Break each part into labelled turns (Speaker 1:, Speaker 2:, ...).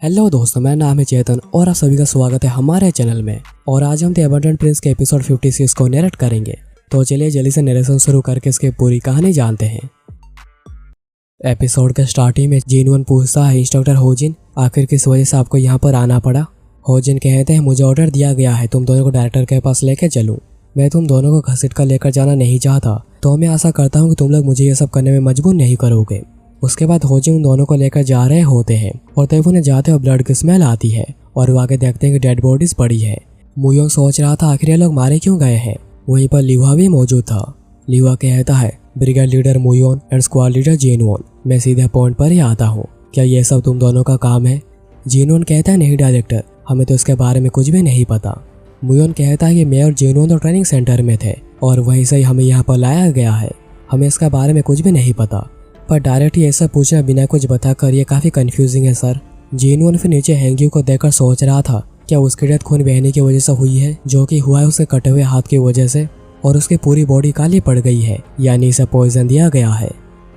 Speaker 1: Hello दोस्तों, मेरा नाम है चेतन और आप सभी का स्वागत है हमारे चैनल में। और आज हम द अबंडेंट प्रिंस के एपिसोड 56 को नरेट करेंगे। तो चलिए जल्दी से नरेशन शुरू करके इसकी पूरी कहानी जानते हैं। एपिसोड के स्टार्टिंग में जीनवन पूछता है, इंस्ट्रक्टर होजिन, आखिर किस वजह से आपको यहाँ पर आना पड़ा। होजिन कहते हैं, मुझे ऑर्डर दिया गया है तुम दोनों को डायरेक्टर के पास लेकर चलूँ। मैं तुम दोनों को घसीट कर लेकर जाना नहीं चाहता, तो मैं आशा करता हूँ कि तुम लोग मुझे ये सब करने में मजबूर नहीं करोगे। उसके बाद होजिन उन दोनों को लेकर जा रहे होते हैं और तब उन्हें जाते हुए ब्लड की स्मेल आती है और वो आगे देखते हैं कि डेड बॉडीज पड़ी है। मुयोंग सोच रहा था आखिर ये लोग मारे क्यों गए हैं। वहीं पर लिवा भी मौजूद था। लिवा कहता है, brigade leader Muyon and squad leader Jinwan, मैं सीधे पॉइंट पर ही आता हूँ, क्या ये सब तुम दोनों का काम है। जीनवन कहता है, नहीं डायरेक्टर, हमें तो इसके बारे में कुछ भी नहीं पता। मुयोन कहता है कि मैं और जीनवन तो ट्रेनिंग सेंटर में थे और वहीं से ही हमें यहाँ पर लाया गया है, हमें इसके बारे में कुछ भी नहीं पता। पर डायरेक्ट ये सब पूछना बिना कुछ बताकर ये काफी कंफ्यूजिंग है सर। जीनवन फिर नीचे हैंग्यू को देखकर सोच रहा था, क्या उसकी डेथ खून बहने की वजह से हुई है, जो कि हुआ है उसके कटे हुए हाथ की वजह से, और उसकी पूरी बॉडी काली पड़ गई है, यानी इसे पॉइजन दिया गया है।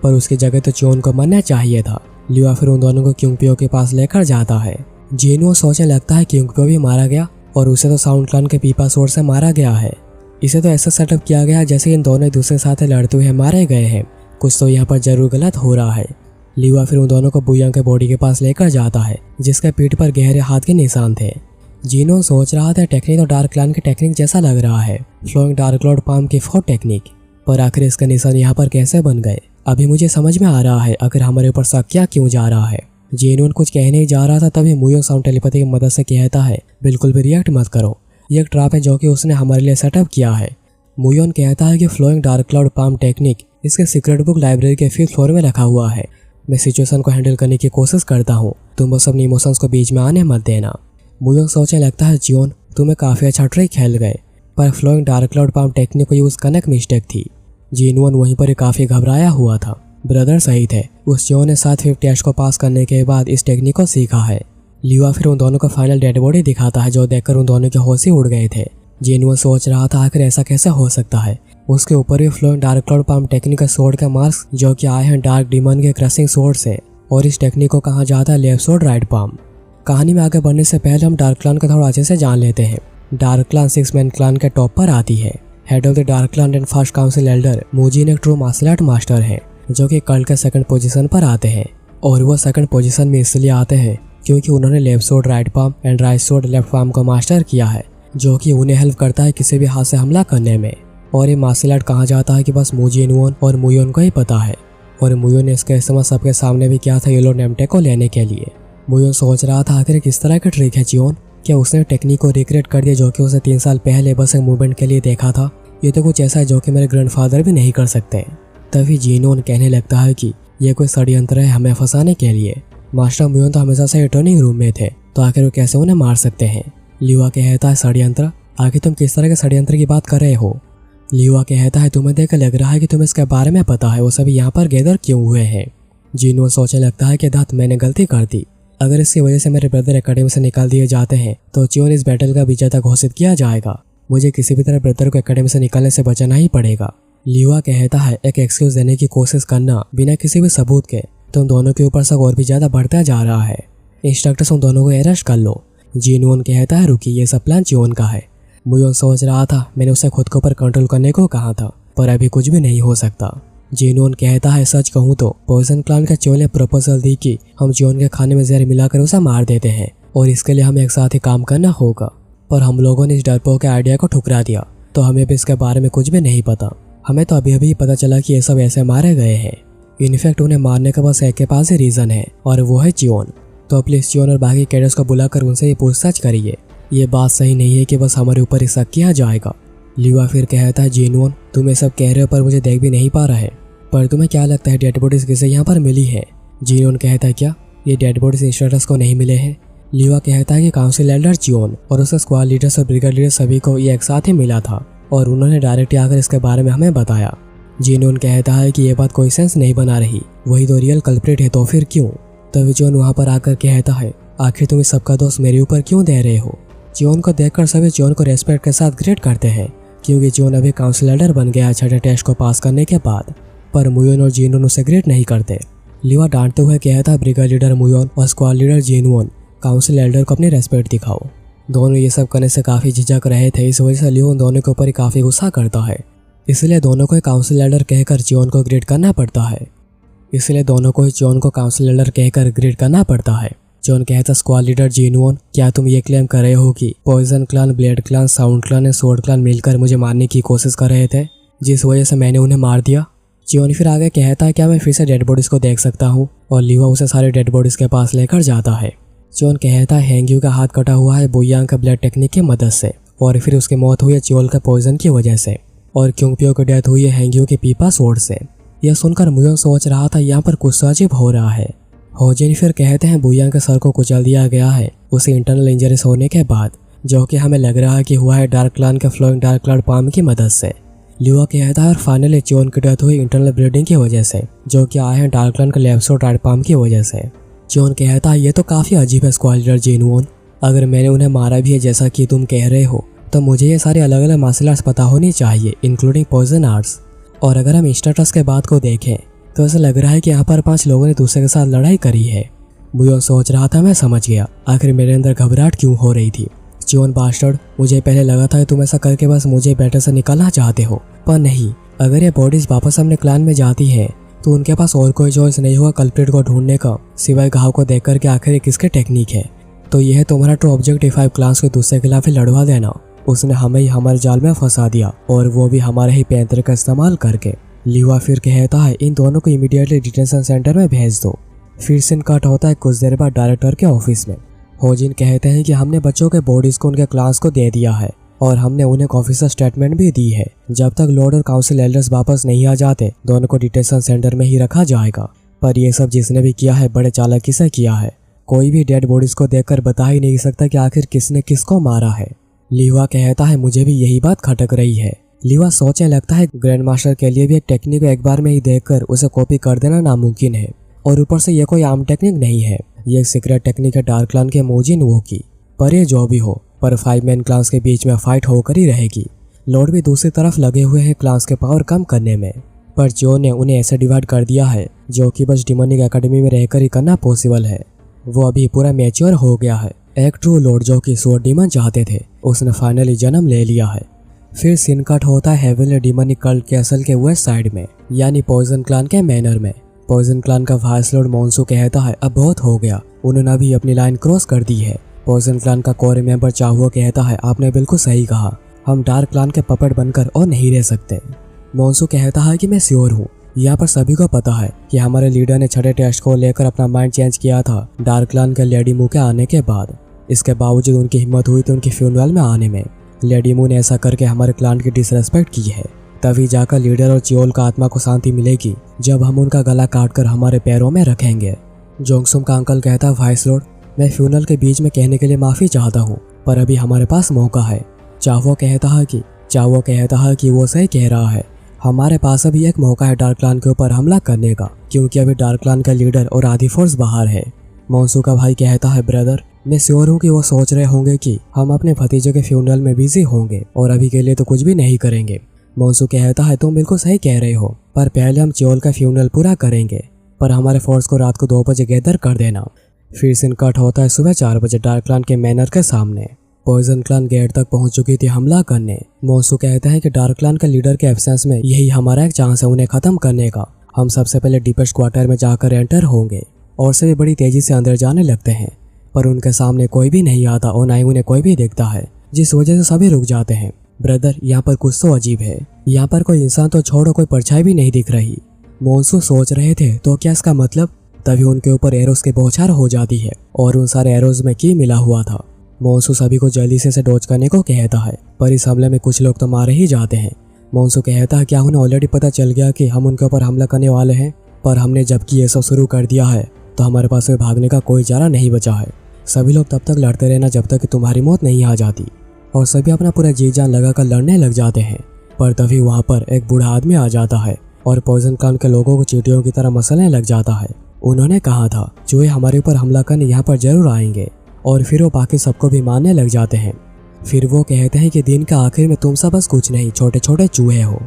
Speaker 1: पर उसकी जगह तो चियोन को मरना चाहिए था। लिवा फिर उन दोनों को क्योंपियो के पास लेकर जाता है। जीनवन सोचने लगता है क्योंपियो भी मारा गया और उसे तो साउंड क्लान के पीपा सोर से मारा गया है। इसे तो ऐसा सेटअप किया गया जैसे इन दोनों दूसरे साथ लड़ते हुए मारे गए हैं। कुछ तो यहाँ पर जरूर गलत हो रहा है। लिवा फिर उन दोनों को बुयांग के बॉडी के पास लेकर जाता है, जिसके पीठ पर गहरे हाथ के निशान थे। जीनो सोच रहा था टेक्निक तो डार्क क्लान की टेक्निक जैसा लग रहा है, फ्लोइंग डार्क क्लाउड पाम की फोर्थ टेक्निक, पर आखिर इसका निशान यहाँ पर कैसे बन गए, अभी मुझे समझ में आ रहा है आखिर हमारे ऊपर शक क्या क्यों जा रहा है। जीनोन कुछ कहने ही जा रहा था, तभी मुयोंग साउंड टेलीपैथी की मदद से कहता है, बिल्कुल भी रिएक्ट मत करो, ये एक ट्रैप है जो कि उसने हमारे लिए सेटअप किया है। मुयोन कहता है कि flowing dark cloud palm technique इसके सीक्रेट बुक लाइब्रेरी के 5th फ्लोर में रखा हुआ है। मैं सिचुएशन को हैंडल करने की कोशिश करता हूँ, तुम बस अपने इमोशंस को बीच में आने मत देना। मुयोंग सोचने लगता है, जियोन तुम्हें काफी अच्छा ट्रिक खेल गए, पर flowing dark cloud palm technique को यूज करने की मिस्टेक थी। जीनवन वहीं पर काफी घबराया हुआ था। ब्रदर सही थे, उस जियोन ने 7 टेस्ट को पास करने के बाद इस टेक्निक को सीखा है। लिवा फिर उन दोनों को फाइनल डेड बॉडी दिखाता है, जो देखकर उन दोनों के होश ही उड़ गए थे। जीनवन सोच रहा था आखिर ऐसा कैसे हो सकता है। उसके ऊपर भी flowing dark cloud palm technique का स्वॉर्ड का मार्क्स जो कि आए हैं डार्क डीमन के क्रशिंग स्वॉर्ड से, और इस टेक्निक को कहा जाता है लेफ्ट स्वॉर्ड राइट पाम। कहानी में आगे बढ़ने से पहले हम डार्क क्लान का थोड़ा अच्छे से जान लेते हैं। डार्क क्लान 6 मैन क्लान के टॉप पर आती है। Head of the dark clan and first council elder Mujin एक ट्रू मार्शल आर्ट मास्टर है, जो कि कल्ट के 2nd पोजीशन पर आते हैं, और वो 2nd पोजीशन में इसलिए आते हैं क्योंकि उन्होंने left sword right palm and right sword left palm को मास्टर किया है, जो कि उन्हें हेल्प करता है किसी भी हाथ से हमला करने में। और ये मार्शल आर्ट कहा जाता है कि बस मुजिनवन और मुयोन को ही पता है, और मुयोन ने इसका इस्तेमाल सबके सामने भी किया था येलो नेमटे को लेने के लिए। मुयोन सोच रहा था आखिर किस तरह का ट्रिक है जियोन, क्या उसने टेक्निक को रिक्रिएट कर दिया जो कि उसे 3 साल पहले बस एक मूवमेंट के लिए देखा था। ये तो कुछ ऐसा है जो कि मेरे ग्रैंडफादर भी नहीं कर सकते। तभी जीनोन कहने लगता है कि ये कोई षड्यंत्र है हमें फंसाने के लिए। मास्टर मुयोन तो हमेशा से ट्रेनिंग रूम में थे, तो आखिर वो कैसे उन्हें मार सकते हैं। लिवा कहता है, षड्यंत्र, आखिर तुम किस तरह के षड्यंत्र की बात कर रहे हो। लिवा कहता है, तुम्हें देखकर लग रहा है कि तुम्हें इसके बारे में पता है, वो सभी यहाँ पर गैदर क्यों हुए हैं। जीनोन सोचने लगता है कि दात मैंने गलती कर दी, अगर इसकी वजह से मेरे ब्रदर एकेडमी से निकाल दिए जाते हैं तो चियोन इस बैटल का विजेता घोषित किया जाएगा। मुझे किसी भी तरह ब्रदर को एकेडमी से निकालने से बचना ही पड़ेगा। लिवा कहता है, एक एक्सक्यूज देने की कोशिश करना बिना किसी भी सबूत के तुम दोनों के ऊपर शक और भी ज्यादा बढ़ता जा रहा है। इंस्ट्रक्टर्स उन दोनों को अरेस्ट कर लो। जीनोन कहता है, रुकी, ये सब प्लान चियोन का है। मुयोन सोच रहा था मैंने उसे खुद के ऊपर कंट्रोल करने को कहा था, पर अभी कुछ भी नहीं हो सकता। जीनोन कहता है, सच कहूँ तो पॉइजन क्लान के चियोन ने प्रपोजल दी कि हम चियोन के खाने में जहर मिलाकर उसे मार देते हैं, और इसके लिए हमें एक साथ ही काम करना होगा। पर हम लोगों ने इस डरपोक के आइडिया को ठुकरा दिया, तो हमें भी इसके बारे में कुछ भी नहीं पता। हमें तो अभी अभी पता चला कि ये सब ऐसे मारे गए हैं। इनफैक्ट उन्हें मारने का बस एक के पास ही रीजन है, और वो है चियोन। तो प्लीज चियोन और बाकी कैडेट्स को बुलाकर उनसे ये पूछताछ करिए। ये बात सही नहीं है कि बस हमारे ऊपर ही शक किया जाएगा। लिवा फिर कहता है, जीनवन तुम ये सब कह रहे हो पर मुझे देख भी नहीं पा रहा है, पर तुम्हें क्या लगता है डेड बॉडीज किसे यहाँ पर मिली है। जीनवन कहता है, क्या ये डेड बॉडीज इंस्ट्रक्टर्स को नहीं मिले हैं। लिवा कहता है कि काउंसिल एल्डर जियोन और उसके स्क्वाड लीडर्स और ब्रिगेड लीडर सभी को ये एक साथ ही मिला था, और उन्होंने डायरेक्ट आकर इसके बारे में हमें बताया। जीनवन कहता है कि ये बात कोई सेंस नहीं बना रही, वही तो रियल कल्प्रिट है, तो फिर क्यों। तभी जियोन वहाँ पर आकर कहता है, आखिर तुम इस सबका दोष मेरे ऊपर क्यों दे रहे हो। जियोन को देखकर सभी जियोन को रेस्पेक्ट के साथ ग्रेट करते हैं, क्योंकि जियोन अभी काउंसिल एल्डर बन गया 6ठे टेस्ट को पास करने के बाद। पर मुयोन और जीनवन उसे ग्रेट नहीं करते। लिवा डांटते हुए कहता है, ब्रिगेड लीडर मुयोन और स्क्वाड लीडर जीनवन काउंसिल एल्डर को अपनी रेस्पेक्ट दिखाओ। दोनों ये सब करने से काफ़ी झिझक रहे थे। इस वजह से लियो उन दोनों के ऊपर ही काफ़ी गुस्सा करता है। इसलिए दोनों को काउंसिल एल्डर कहकर जियोन को ग्रीट करना पड़ता है। जियोन कहता स्क्वाड लीडर जिनवोन, क्या तुम ये क्लेम कर रहे हो कि poison clan, blade clan, sound clan और स्वॉर्ड क्लान मिलकर मुझे मारने की कोशिश कर रहे थे, जिस वजह से मैंने उन्हें मार दिया? जियोन फिर आगे कहता है क्या मैं फिर से डेड बॉडीज को देख सकता हूँ, और लिवा उसे सारे डेड बॉडीज के पास लेकर जाता है। जियोन कहता है हेंग्यू का हाथ कटा हुआ है बुयांग का ब्लड टेक्निक की मदद से, और फिर उसकी मौत हुई है चियोल का पॉइजन की वजह से, और क्योंपियो की डेथ हुई है हेंग्यू के पीपा स्वॉर्ड से। यह सुनकर मुयोन सोच रहा था यहाँ पर कुछ अजीब हो रहा है। होजिन फिर कहते हैं बुयांग के सर को कुचल दिया गया है उसे इंटरनल इंजरीज होने के बाद, जो कि हमें लग रहा है कि हुआ है डार्क क्लान के फ्लोइंग डार्क क्लाउड पाम की मदद से। लिवा कहता है और फाइनली चियोन की डेथ हुई इंटरनल ब्रीडिंग की वजह से, जो कि आए हैं डार्क क्लान के लैब्सो डार्क पाम की वजह से। चियोन कहता है ये तो काफ़ी अजीब है स्क्वाड लीडर जिनवोन, अगर मैंने उन्हें मारा भी है जैसा कि तुम कह रहे हो, तो मुझे ये सारे अलग अलग मार्शल आर्ट्स पता होनी चाहिए, इंक्लूडिंग पॉइजन आर्ट्स। और अगर हम स्टेटस के बाद को देखें तो ऐसा लग रहा है कि यहाँ पर 5 लोगों ने दूसरे के साथ लड़ाई करी है। मुयोन सोच रहा था मैं समझ गया, आखिर मेरे अंदर घबराहट क्यों हो रही थी। चियोन बास्टर्ड, मुझे पहले लगा था कि तुम ऐसा करके बस मुझे बैटल से निकालना चाहते हो, पर नहीं। अगर ये बॉडीज वापस अपने क्लान में जाती है तो उनके पास और कोई चॉइस नहीं होगा कल्प्रिट को ढूंढने का, सिवाय घाव को देख कर के आखिर किसके टेक्निक है। तो यह है तुम्हारा ट्रू ऑब्जेक्टिव 5 क्लान्स को दूसरे के खिलाफ ही लड़वा देना। उसने हमें ही हमारे जाल में फंसा दिया, और वो भी हमारे ही पैंतर का इस्तेमाल करके। लिवा फिर कहता है इन दोनों को इमीडिएटली डिटेंशन सेंटर में भेज दो। फिर सीन कट होता है कुछ देर बाद डायरेक्टर के ऑफिस में। होजिन कहते हैं कि हमने बच्चों के बॉडीज को उनके क्लास को दे दिया है, और हमने उन्हें ऑफिसर स्टेटमेंट भी दी है। जब तक लॉर्ड और काउंसिल एल्डर्स वापस नहीं आ जाते दोनों को डिटेंशन सेंटर में ही रखा जाएगा। पर यह सब जिसने भी किया है बड़े चालाकी से किया है। कोई भी डेड बॉडीज को देखकर बता ही नहीं सकता कि आखिर किसने किसको मारा है। लिवा कहता है मुझे भी यही बात खटक रही है। लिवा सोचने लगता है ग्रैंड मास्टर के लिए भी एक टेक्निक को एक बार में ही देखकर उसे कॉपी कर देना नामुमकिन है, और ऊपर से यह कोई आम टेक्निक नहीं है, ये एक सीक्रेट टेक्निक है डार्क क्लान के मोजिन वो की। पर ये जो भी हो, पर 5 मैन क्लान्स के बीच में फाइट होकर ही रहेगी। लॉर्ड भी दूसरी तरफ लगे हुए हैं क्लान्स के पावर कम करने में, पर जो ने उन्हें ऐसे डिवाइड कर दिया है जो कि बस डिमोनिक एकेडमी में रहकर ही करना पॉसिबल है। वो अभी पूरा मैच्योर हो गया है। एक ट्रू लॉर्ड जो कि स्वॉर्ड डीमन चाहते थे, उसने फाइनली जन्म ले लिया है। फिर सीन कट होता है हेवनली डिमोनिक कल्ट कैसल के वेस्ट साइड में, यानी पॉइजन क्लान के मैनर में। पॉइजन क्लान का वाइस लॉर्ड मोन्सू कहता है अब बहुत हो गया, उन्होंने अभी अपनी लाइन क्रॉस कर दी है। पॉइजन क्लान का कोर मेंबर चाहुओ कहता है आपने बिल्कुल सही कहा, हम डार्क क्लान के पपेट बनकर और नहीं रह सकते। मोन्सू कहता है कि मैं श्योर हूँ, यहाँ पर सभी को पता है कि हमारे लीडर ने छठे टेस्ट को लेकर अपना माइंड चेंज किया था डार्क क्लान के लेडी मू के आने के बाद। इसके बावजूद उनकी हिम्मत हुई थी उनकी फ्यूनरल में आने में। लेडी मू ने ऐसा करके हमारे क्लान की डिसरेस्पेक्ट की है। तभी जाकर लीडर और चियोल का आत्मा को शांति मिलेगी जब हम उनका गला काटकर हमारे पैरों में रखेंगे। जोंगसुम का अंकल कहता है वाइस लॉर्ड, मैं फ्यूनरल के बीच में कहने के लिए माफी चाहता हूँ, पर अभी हमारे पास मौका है। चावो कहता है कि वो सही कह रहा है, हमारे पास अभी एक मौका है डार्क क्लान के ऊपर हमला करने का, क्योंकि अभी डार्क क्लान का लीडर और आधी फोर्स बाहर है। मोन्सू का भाई कहता है ब्रदर, मैं श्योर हूँ कि वो सोच रहे होंगे कि हम अपने भतीजे के फ्यूनरल में बिजी होंगे और अभी के लिए तो कुछ भी नहीं करेंगे। मोन्सू कहता है तुम बिल्कुल सही कह रहे हो, पर पहले हम चियोल का फ्यूनरल पूरा करेंगे, पर हमारे फोर्स को रात को 2 बजे गैदर कर देना। फिर सीन कट होता है सुबह 4 बजे डार्क क्लान के मैनर के सामने। पॉइजन क्लान गेट तक पहुंच चुकी थी हमला करने। मोन्सू कहता है कि डार्क क्लान के लीडर के एब्सेंस में यही हमारा एक चांस है उन्हें खत्म करने का। हम सबसे पहले डीपेस्ट क्वार्टर में जाकर एंटर होंगे और सभी बड़ी तेजी से अंदर जाने लगते हैं, पर उनके सामने कोई भी नहीं आता और ना ही उन्हें कोई भी देखता है, जिस वजह से सभी रुक जाते हैं। ब्रदर, यहाँ पर कुछ तो अजीब है, यहाँ पर कोई इंसान तो छोड़ो कोई परछाई भी नहीं दिख रही। मोन्सू सोच रहे थे तो क्या इसका मतलब? तभी उनके ऊपर एरोस की बौछार हो जाती है और उन सारे एरोस में की मिला हुआ था। मोन्सू सभी को जल्दी से डॉज करने को कहता है, पर इस हमले में कुछ लोग तो मारे ही जाते हैं। मोन्सू कहता है क्या उन्हें ऑलरेडी पता चल गया कि हम उनके ऊपर हमला करने वाले हैं, पर हमने जबकि ये सब शुरू कर दिया है तो हमारे पास से भागने का कोई चारा नहीं बचा है। सभी लोग तब तक लड़ते रहना जब तक कि तुम्हारी मौत नहीं आ जाती, और सभी अपना पूरा जी जान लगाकर लड़ने लग जाते हैं। पर तभी वहाँ पर एक बूढ़ा आदमी आ जाता है और पॉइजन क्लान के लोगों को चींटियों की तरह मसलने लग जाता है। उन्होंने कहा था चूहे हमारे ऊपर हमला करने यहाँ पर जरूर आएंगे, और फिर वो बाकी सबको भी मारने लग जाते हैं। फिर वो कहते हैं कि दिन का आखिर में तुम सब बस कुछ नहीं छोटे छोटे चूहे हो।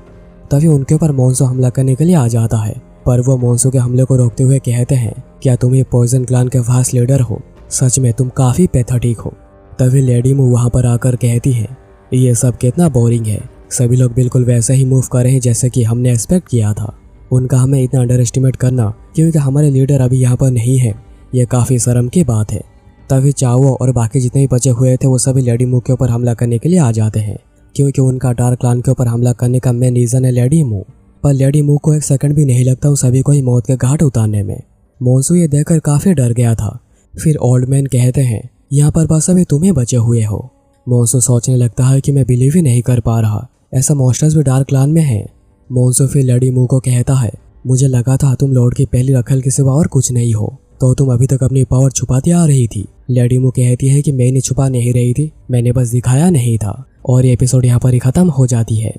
Speaker 1: तभी उनके ऊपर मोन्सू हमला करने के लिए आ जाता है, पर वो मोन्सू के हमले को रोकते हुए कहते हैं क्या तुम ये पॉइजन क्लान के वाइस लीडर हो? सच में तुम काफी पैथेटिक हो। तभी लेडी मू वहां पर आकर कहती है, ये सब कितना बोरिंग है, सभी लोग बिल्कुल वैसे ही मूव कर रहे हैं जैसे कि हमने एक्सपेक्ट किया था। उनका हमें इतना अंडर एस्टिमेट करना क्योंकि हमारे लीडर अभी यहाँ पर नहीं है, ये काफी शर्म की बात है। तभी चाओ और बाकी जितने भी बचे हुए थे वो सभी लेडी मू के ऊपर हमला करने के लिए आ जाते हैं, क्योंकि उनका डार्क क्लान के ऊपर हमला करने का मेन रीजन है लेडी मू। पर लेडी मू को एक सेकंड भी नहीं लगता उन सभी को ही मौत के घाट उतारने में। मोन्सू ये देखकर काफी डर गया था। फिर ओल्ड मैन कहते हैं, यहाँ पर बस अभी तुम्हें बचे हुए हो। मोन्सू सोचने लगता है कि मैं बिलीव ही नहीं कर पा रहा, ऐसा मॉन्स्टर्स भी डार्क क्लान में है। मोन्सू फिर लेडी मू को कहता है, मुझे लगा था तुम लॉर्ड की पहली रखल के सिवा और कुछ नहीं हो, तो तुम अभी तक अपनी पावर छुपाती आ रही थी। लेडी मू कहती है कि मैंने छुपा नहीं रही थी, मैंने बस दिखाया नहीं था। और ये एपिसोड यहाँ पर ही खत्म हो जाती है।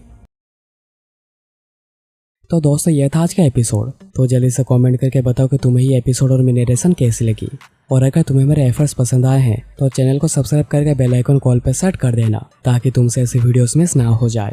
Speaker 1: तो दोस्तों ये था आज का एपिसोड। तो जल्दी से कमेंट करके बताओ कि तुम्हें ये एपिसोड और मेरी नरेशन कैसी लगी। और अगर तुम्हें मेरे एफर्ट्स पसंद आए हैं तो चैनल को सब्सक्राइब करके बेल आइकन कॉल पे सेट कर देना, ताकि तुमसे ऐसी वीडियोस मिस ना हो जाए।